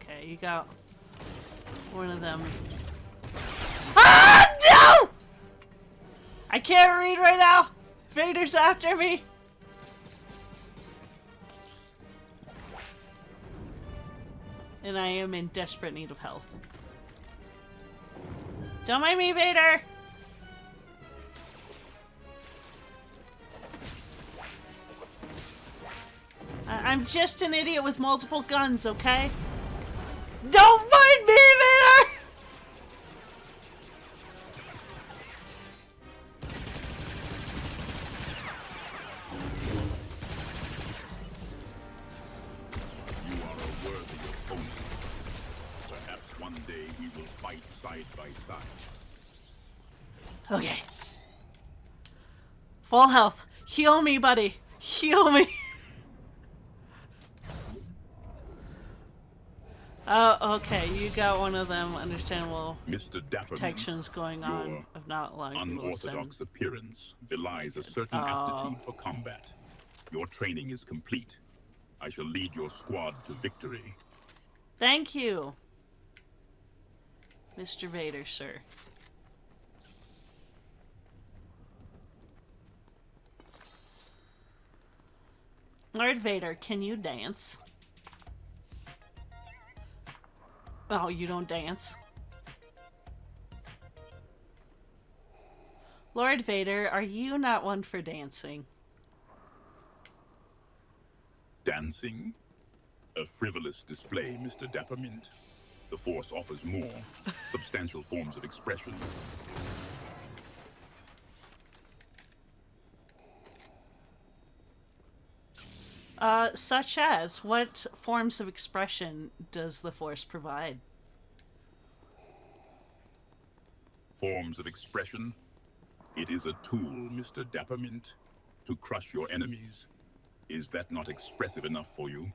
Okay, you got one of them. Ah, no! I can't read right now. Vader's after me. And I am in desperate need of health. Don't mind me, Vader! I'm just an idiot with multiple guns, okay? Don't mind me, Vader! You are a worthy opponent. Perhaps one day we will fight side by side. Okay. Full health. Heal me, buddy. Heal me. Oh, okay. You got one of them understandable Mr. Dappermint, protections going on of not allowing people to send. unorthodox appearance belies a certain aptitude for combat. Your training is complete. I shall lead your squad to victory. Thank you, Mr. Vader, sir. Lord Vader, can you dance? Oh, you don't dance? Lord Vader, are you not one for dancing? Dancing? A frivolous display, Mr. Dappermint. The Force offers more substantial forms of expression. Such as, what forms of expression does the Force provide? Forms of expression? It is a tool, Mr. Dappermint, to crush your enemies. Is that not expressive enough for you?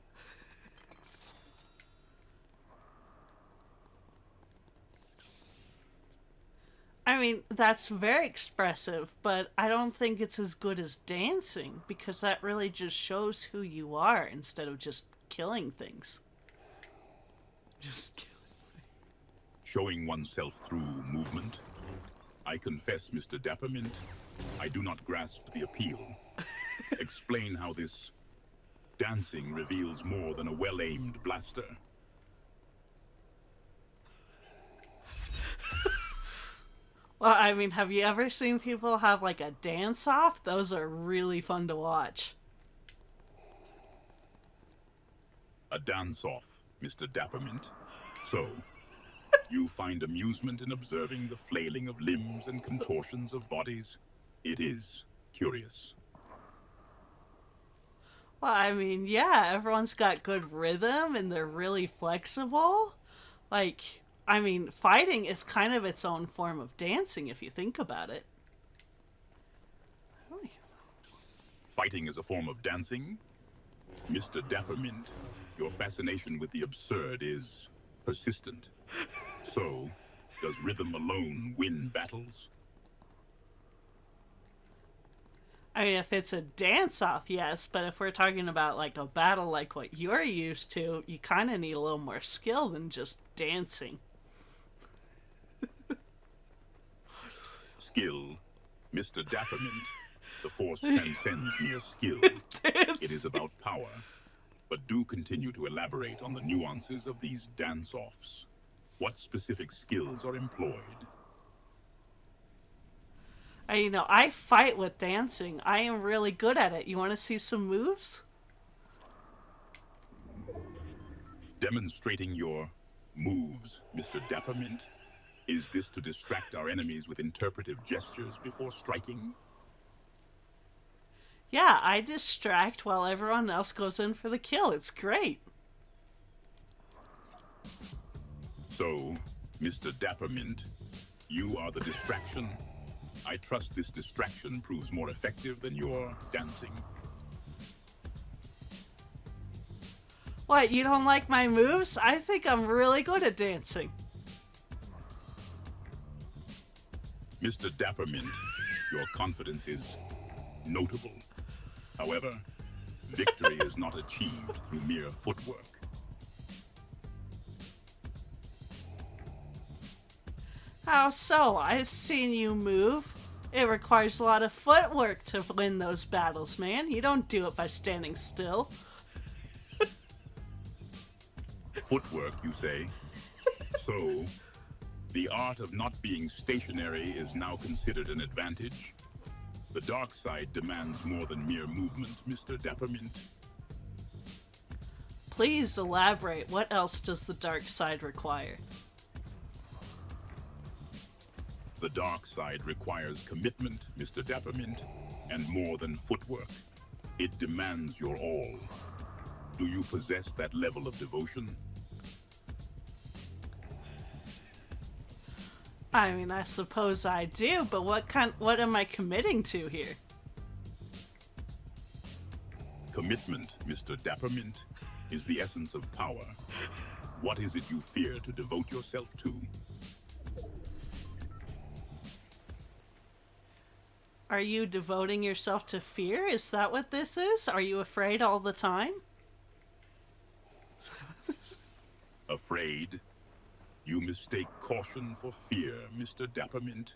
I mean, that's very expressive, but I don't think it's as good as dancing, because that really just shows who you are instead of just killing things. Just killing things. Showing oneself through movement? I confess, Mr. Dappermint, I do not grasp the appeal. Explain how this dancing reveals more than a well-aimed blaster. Well, I mean, have you ever seen people have, like, a dance-off? Those are really fun to watch. A dance-off, Mr. Dappermint. So, you find amusement in observing the flailing of limbs and contortions of bodies? It is curious. Well, I mean, yeah, everyone's got good rhythm and they're really flexible. Like, I mean, fighting is kind of its own form of dancing if you think about it. Really? Fighting is a form of dancing? Mr. Dappermint, your fascination with the absurd is persistent. So, does rhythm alone win battles? I mean, if it's a dance-off, yes, but if we're talking about, like, a battle like what you're used to, you kind of need a little more skill than just dancing. Skill, Mr. Dappermint. The Force transcends mere skill. It is about power. But do continue to elaborate on the nuances of these dance-offs. What specific skills are employed? I fight with dancing. I am really good at it. You want to see some moves? Demonstrating your moves, Mr. Dappermint. Is this to distract our enemies with interpretive gestures before striking? Yeah, I distract while everyone else goes in for the kill. It's great. So, Mr. Dappermint, you are the distraction. I trust this distraction proves more effective than your dancing. What, you don't like my moves? I think I'm really good at dancing. Mr. Dappermint, your confidence is notable. However, victory is not achieved through mere footwork. How so? I've seen you move. It requires a lot of footwork to win those battles, man. You don't do it by standing still. Footwork, you say? So, the art of not being stationary is now considered an advantage? The dark side demands more than mere movement, Mr. Dappermint. Please elaborate. What else does the dark side require? The dark side requires commitment, Mr. Dappermint, and more than footwork. It demands your all. Do you possess that level of devotion? I mean, I suppose I do, but what am I committing to here? Commitment, Mr. Dappermint, is the essence of power. What is it you fear to devote yourself to? Are you devoting yourself to fear? Is that what this is? Are you afraid all the time? Afraid? You mistake caution for fear, Mr. Dappermint.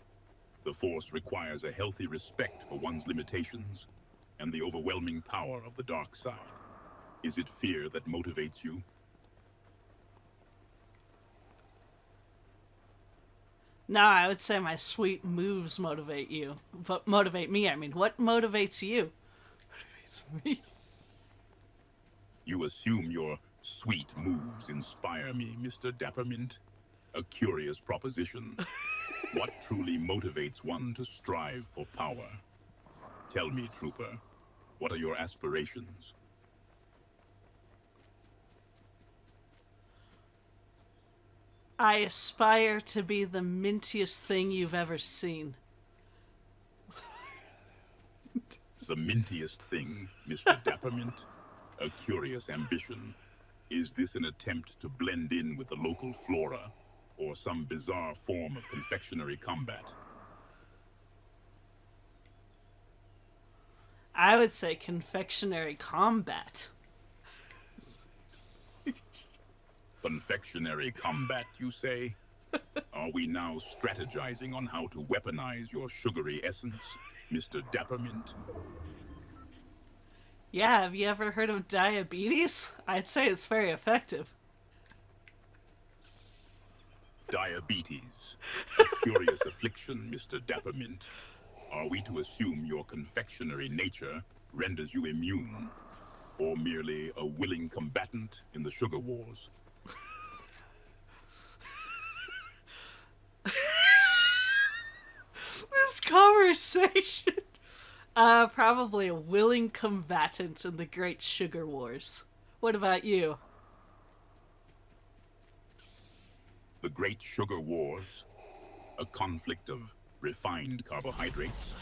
The Force requires a healthy respect for one's limitations and the overwhelming power of the dark side. Is it fear that motivates you? No, I would say my sweet moves motivate you. But motivate me, I mean. What motivates you? Motivates me. You assume your sweet moves inspire me, Mr. Dappermint? A curious proposition. What truly motivates one to strive for power? Tell me, Trooper, what are your aspirations? I aspire to be the mintiest thing you've ever seen. The mintiest thing, Mr. Dappermint? A curious ambition. Is this an attempt to blend in with the local flora, or some bizarre form of confectionery combat? I would say confectionery combat. Confectionery combat, you say? Are we now strategizing on how to weaponize your sugary essence, Mr. Dappermint? Yeah, have you ever heard of diabetes? I'd say it's very effective. Diabetes. A curious affliction, Mr. Dappermint. Are we to assume your confectionery nature renders you immune, or merely a willing combatant in the sugar wars? This conversation. Probably a willing combatant in the Great Sugar Wars. What about you? The Great Sugar Wars? A conflict of refined carbohydrates?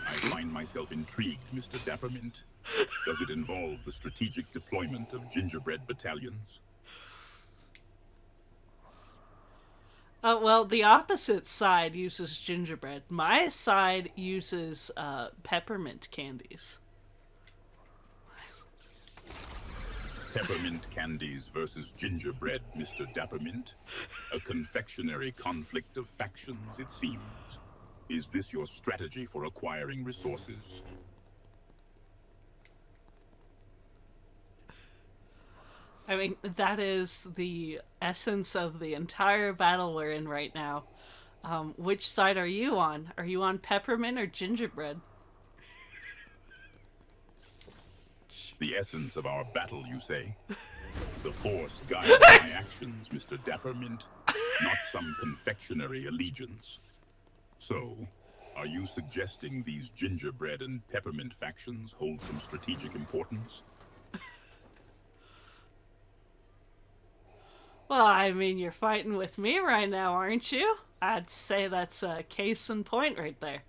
I find myself intrigued, Mr. Dappermint. Does it involve the strategic deployment of gingerbread battalions? Well, the opposite side uses gingerbread. My side uses peppermint candies. Peppermint candies versus gingerbread, Mr. Dappermint. A confectionery conflict of factions, it seems. Is this your strategy for acquiring resources? I mean, that is the essence of the entire battle we're in right now. Which side are you on? Are you on peppermint or gingerbread? The essence of our battle, you say? The Force guides my actions, Mr. Dappermint, not some confectionery allegiance. So, are you suggesting these gingerbread and peppermint factions hold some strategic importance? Well, I mean, you're fighting with me right now, aren't you? I'd say that's a case in point right there.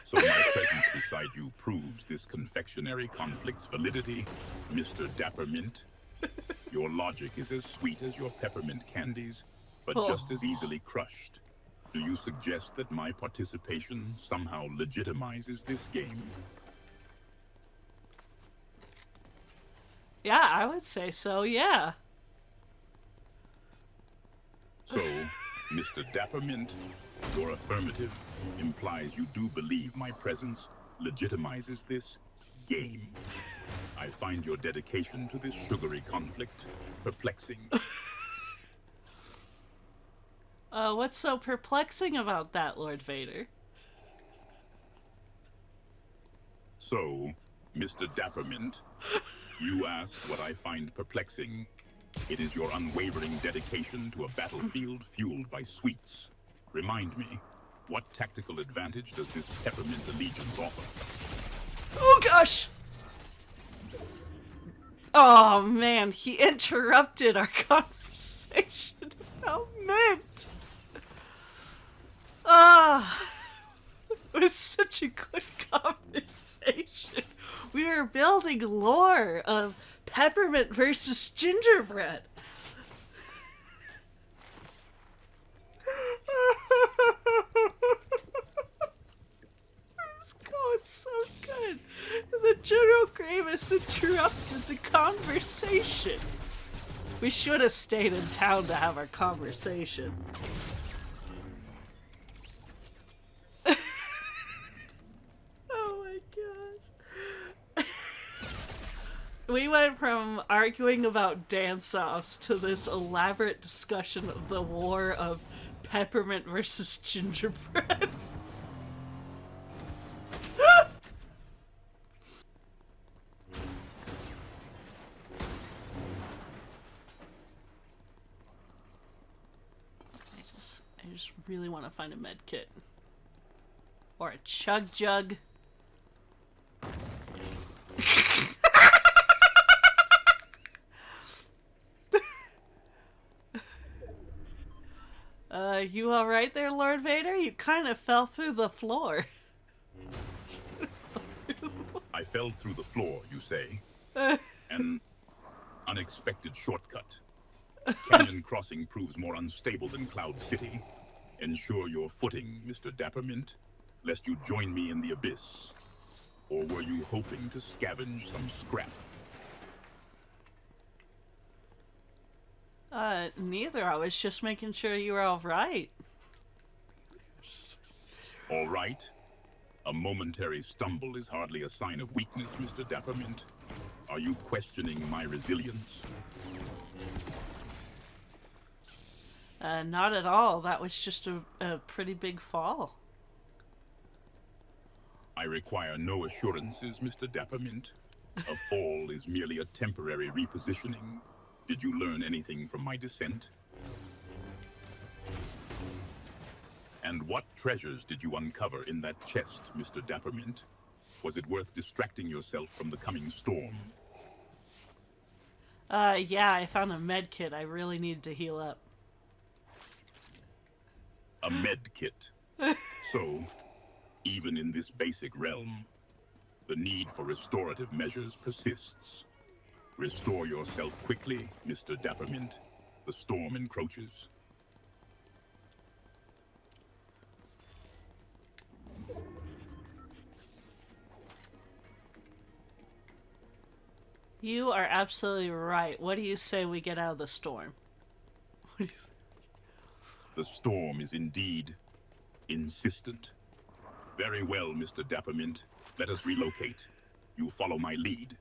So my presence beside you proves this confectionery conflict's validity, Mr. Dappermint. Your logic is as sweet as your peppermint candies, but just as easily crushed. Do you suggest that my participation somehow legitimizes this game? Yeah, I would say so, yeah. So, Mr. Dappermint, your affirmative implies you do believe my presence legitimizes this game. I find your dedication to this sugary conflict perplexing. What's so perplexing about that, Lord Vader? So, Mr. Dappermint, you asked what I find perplexing. It is your unwavering dedication to a battlefield fueled by sweets. Remind me, what tactical advantage does this Peppermint allegiance offer? Oh gosh! Oh man, he interrupted our conversation about mint! Ah! It was such a good conversation. We were building lore of Peppermint versus Gingerbread. It's going so good. The General Grievous interrupted the conversation. We should have stayed in town to have our conversation. Oh my gosh. We went from arguing about dance-offs to this elaborate discussion of the war of Peppermint versus Gingerbread. I just really want to find a med kit. Or a chug jug. You alright there, Lord Vader? You kind of fell through the floor. I fell through the floor, you say? An unexpected shortcut. Canyon Crossing proves more unstable than Cloud City. Ensure your footing, Mr. Dappermint, lest you join me in the abyss. Or were you hoping to scavenge some scrap? Neither. I was just making sure you were alright. All right. A momentary stumble is hardly a sign of weakness, Mr. Dappermint. Are you questioning my resilience? Not at all. That was just a pretty big fall. I require no assurances, Mr. Dappermint. A fall is merely a temporary repositioning. Did you learn anything from my descent? And what treasures did you uncover in that chest, Mr. Dappermint? Was it worth distracting yourself from the coming storm? Yeah, I found a med kit. I really needed to heal up. A med kit. So, even in this basic realm, the need for restorative measures persists. Restore yourself quickly, Mr. Dappermint. The storm encroaches. You are absolutely right. What do you say we get out of the storm? What do you say? The storm is indeed insistent. Very well, Mr. Dappermint. Let us relocate. You follow my lead.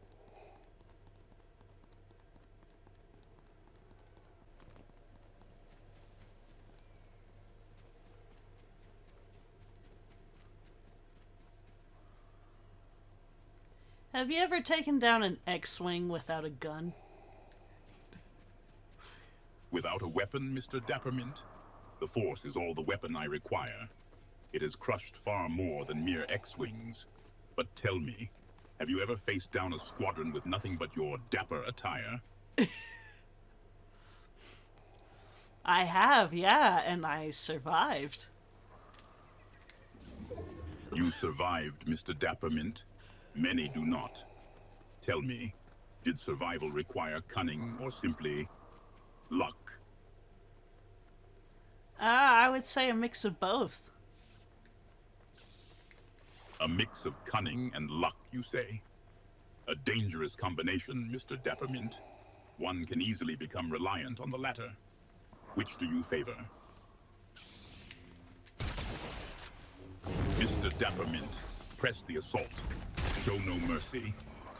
Have you ever taken down an X-Wing without a gun? Without a weapon, Mr. Dappermint? The Force is all the weapon I require. It has crushed far more than mere X-Wings. But tell me, have you ever faced down a squadron with nothing but your dapper attire? I have, yeah, and I survived. You survived, Mr. Dappermint. Many do not. Tell me, did survival require cunning or simply luck? I would say a mix of both. A mix of cunning and luck, you say? A dangerous combination, Mr. Dappermint. One can easily become reliant on the latter. Which do you favor? Mr. Dappermint, press the assault. Show no mercy.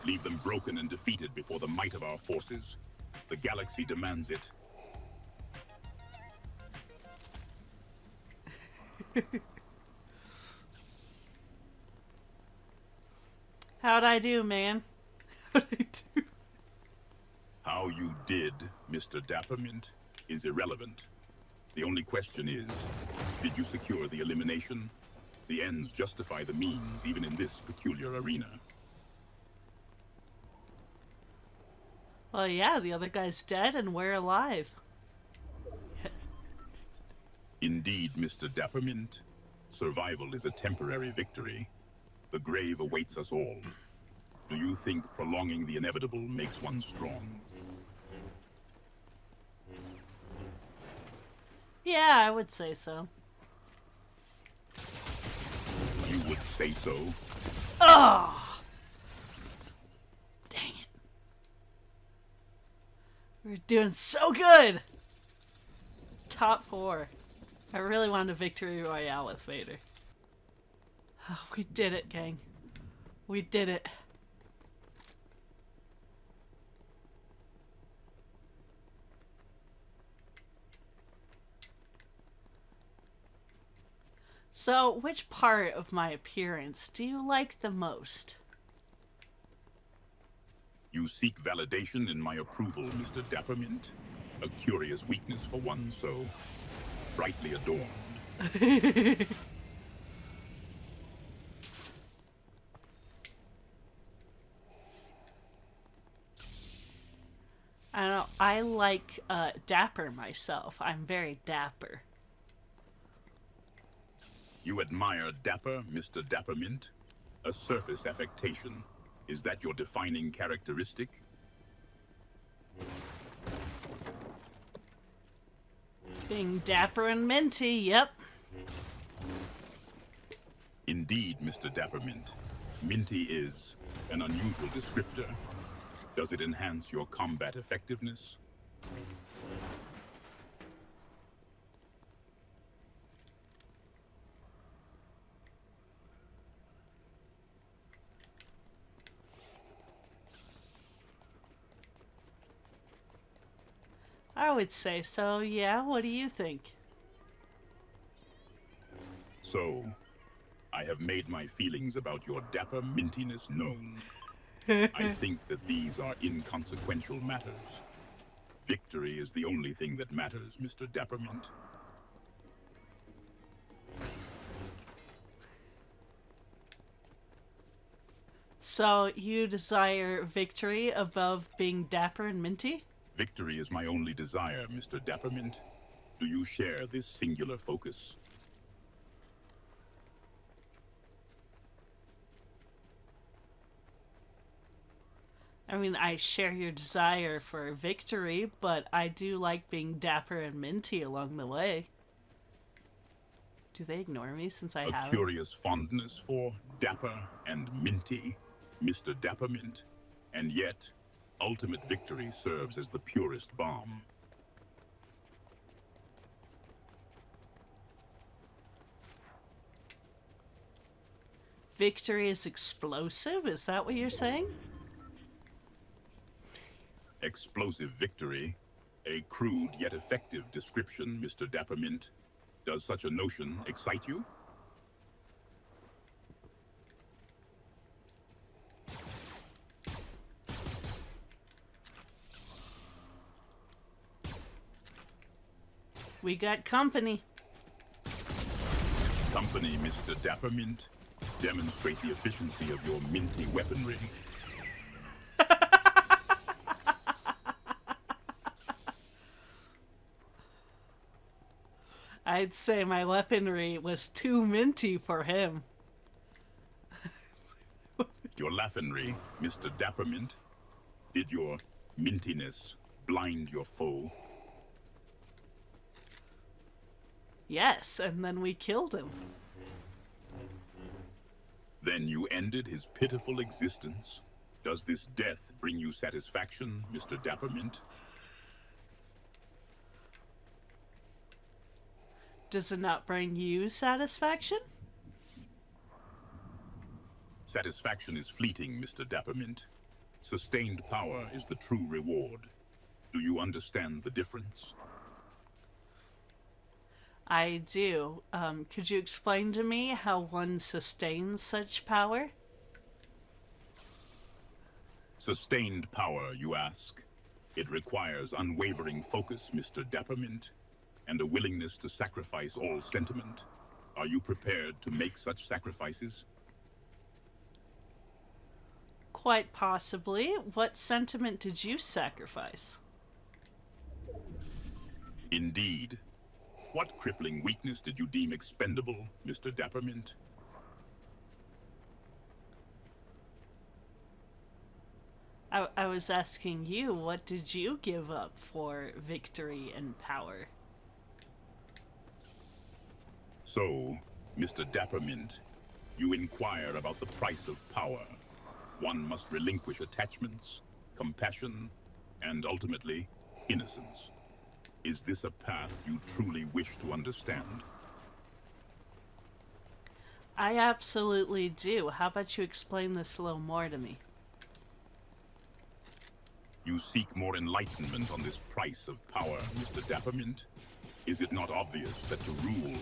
Leave them broken and defeated before the might of our forces. The galaxy demands it. How'd I do, man? How'd I do? How you did, Mr. Dappermint, is irrelevant. The only question is, did you secure the elimination? The ends justify the means, even in this peculiar arena. Well, yeah, the other guy's dead and we're alive. Indeed, Mr. Dappermint. Survival is a temporary victory. The grave awaits us all. Do you think prolonging the inevitable makes one strong? Yeah, I would say so. You would say so? Oh! Dang it. We're doing so good! Top 4. I really wanted a victory royale with Vader. Oh, we did it, gang. We did it. So, which part of my appearance do you like the most? You seek validation in my approval, Mr. Dappermint. A curious weakness for one so brightly adorned. I don't know. I like dapper myself. I'm very dapper. You admire dapper, Mr. Dappermint? A surface affectation. Is that your defining characteristic? Being dapper and minty, yep. Indeed, Mr. Dappermint. Minty is an unusual descriptor. Does it enhance your combat effectiveness? I would say so, yeah. What do you think? So, I have made my feelings about your dapper mintiness known. I think that these are inconsequential matters. Victory is the only thing that matters, Mr. Dappermint. So, you desire victory above being dapper and minty? Victory is my only desire, Mr. Dappermint. Do you share this singular focus? I mean, I share your desire for victory, but I do like being dapper and minty along the way. Do they ignore me since I have A curious fondness for dapper and minty, Mr. Dappermint, and yet ultimate victory serves as the purest balm. Victory is explosive? Is that what you're saying? Explosive victory, a crude yet effective description, Mr. Dappermint. Does such a notion excite you? We got company. Company, Mr. Dappermint. Demonstrate the efficiency of your minty weaponry. I'd say my weaponry was too minty for him. Your laughingry, Mr. Dappermint. Did your mintiness blind your foe? Yes, and then we killed him. Then you ended his pitiful existence. Does this death bring you satisfaction, Mr. Dappermint? Does it not bring you satisfaction? Satisfaction is fleeting, Mr. Dappermint. Sustained power is the true reward. Do you understand the difference? I do. Could you explain to me how one sustains such power? Sustained power, you ask? It requires unwavering focus, Mr. Dappermint, and a willingness to sacrifice all sentiment. Are you prepared to make such sacrifices? Quite possibly. What sentiment did you sacrifice? Indeed. What crippling weakness did you deem expendable, Mr. Dappermint? I was asking you, what did you give up for victory and power? So, Mr. Dappermint, you inquire about the price of power. One must relinquish attachments, compassion, and ultimately, innocence. Is this a path you truly wish to understand? I absolutely do. How about you explain this a little more to me? You seek more enlightenment on this price of power, Mr. Dappermint? Is it not obvious that to rule,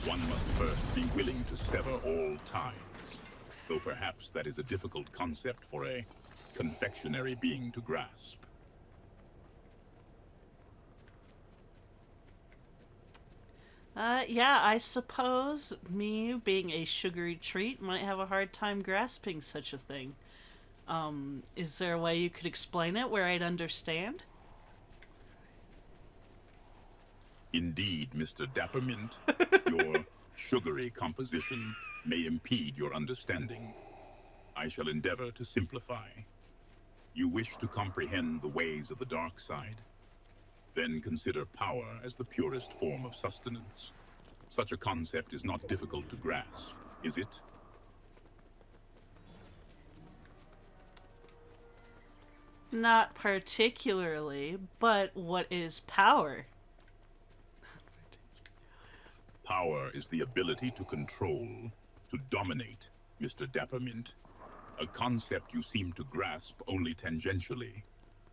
one must first be willing to sever all ties? Though perhaps that is a difficult concept for a confectionery being to grasp. Yeah, I suppose me being a sugary treat might have a hard time grasping such a thing. Is there a way you could explain it where I'd understand? Indeed, Mr. Dappermint, your sugary composition may impede your understanding. I shall endeavor to simplify. You wish to comprehend the ways of the dark side? Then consider power as the purest form of sustenance. Such a concept is not difficult to grasp, is it? Not particularly, but what is power? Power is the ability to control, to dominate, Mr. Dappermint. A concept you seem to grasp only tangentially.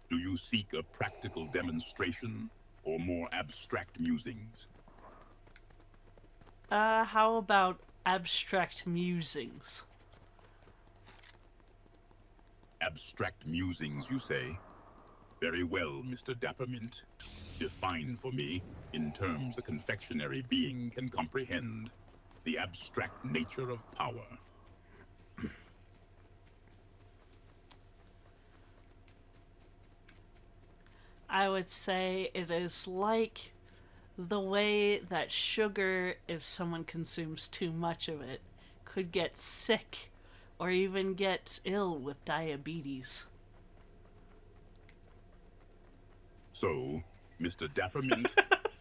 Do you seek a practical demonstration or more abstract musings? How about abstract musings? Abstract musings, you say? Very well, Mr. Dappermint. Define for me, in terms a confectionery being can comprehend, the abstract nature of power. I would say it is like the way that sugar, if someone consumes too much of it, could get sick or even get ill with diabetes. So, Mr. Dappermint,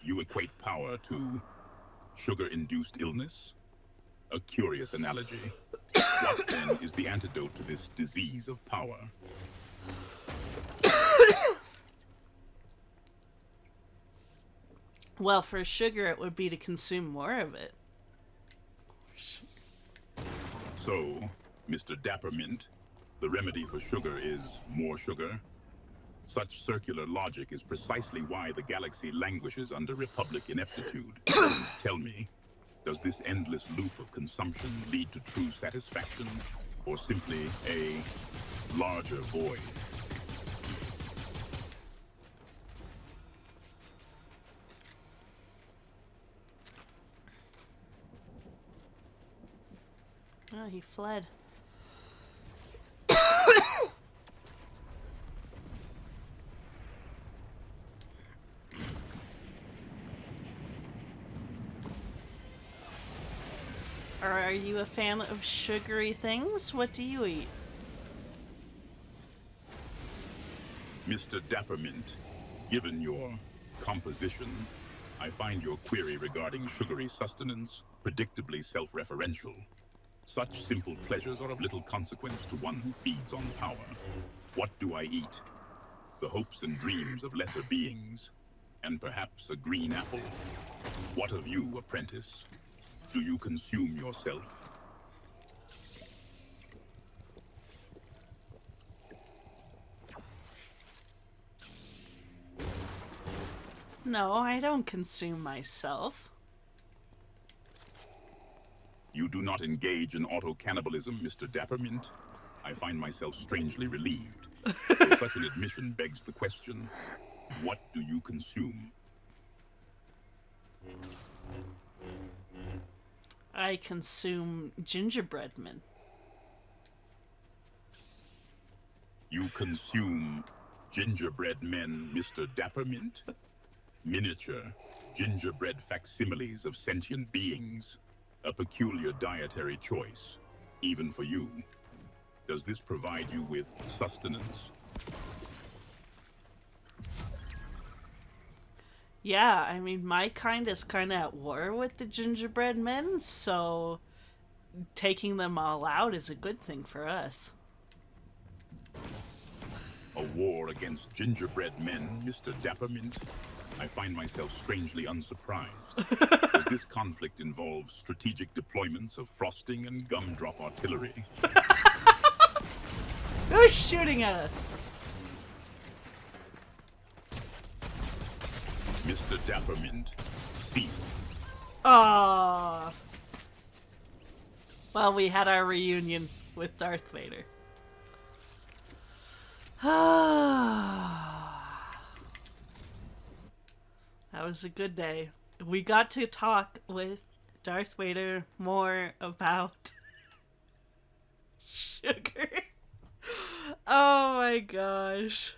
you equate power to sugar-induced illness? A curious analogy. What then is the antidote to this disease of power? Well, for sugar, it would be to consume more of it. So, Mr. Dappermint, the remedy for sugar is more sugar? Such circular logic is precisely why the galaxy languishes under Republic ineptitude. Tell me, does this endless loop of consumption lead to true satisfaction, or simply a larger void? Oh, he fled. Or are you a fan of sugary things? What do you eat? Mr. Dappermint, given your composition, I find your query regarding sugary sustenance predictably self-referential. Such simple pleasures are of little consequence to one who feeds on power. What do I eat? The hopes and dreams of lesser beings. And perhaps a green apple? What of you, apprentice? Do you consume yourself? No, I don't consume myself. You do not engage in auto-cannibalism, Mr. Dappermint. I find myself strangely relieved. Though such an admission begs the question, what do you consume? I consume gingerbread men. You consume gingerbread men, Mr. Dappermint? Miniature, gingerbread facsimiles of sentient beings. A peculiar dietary choice, even for you. Does this provide you with sustenance? Yeah, I mean, my kind is kind of at war with the gingerbread men, so taking them all out is a good thing for us. A war against gingerbread men, Mr. Dappermint? I find myself strangely unsurprised. Does this conflict involve strategic deployments of frosting and gumdrop artillery? Who's shooting at us? Mr. Dappermint, cease. Ah. Well, we had our reunion with Darth Vader. That was a good day. We got to talk with Darth Vader more about sugar. Oh my gosh.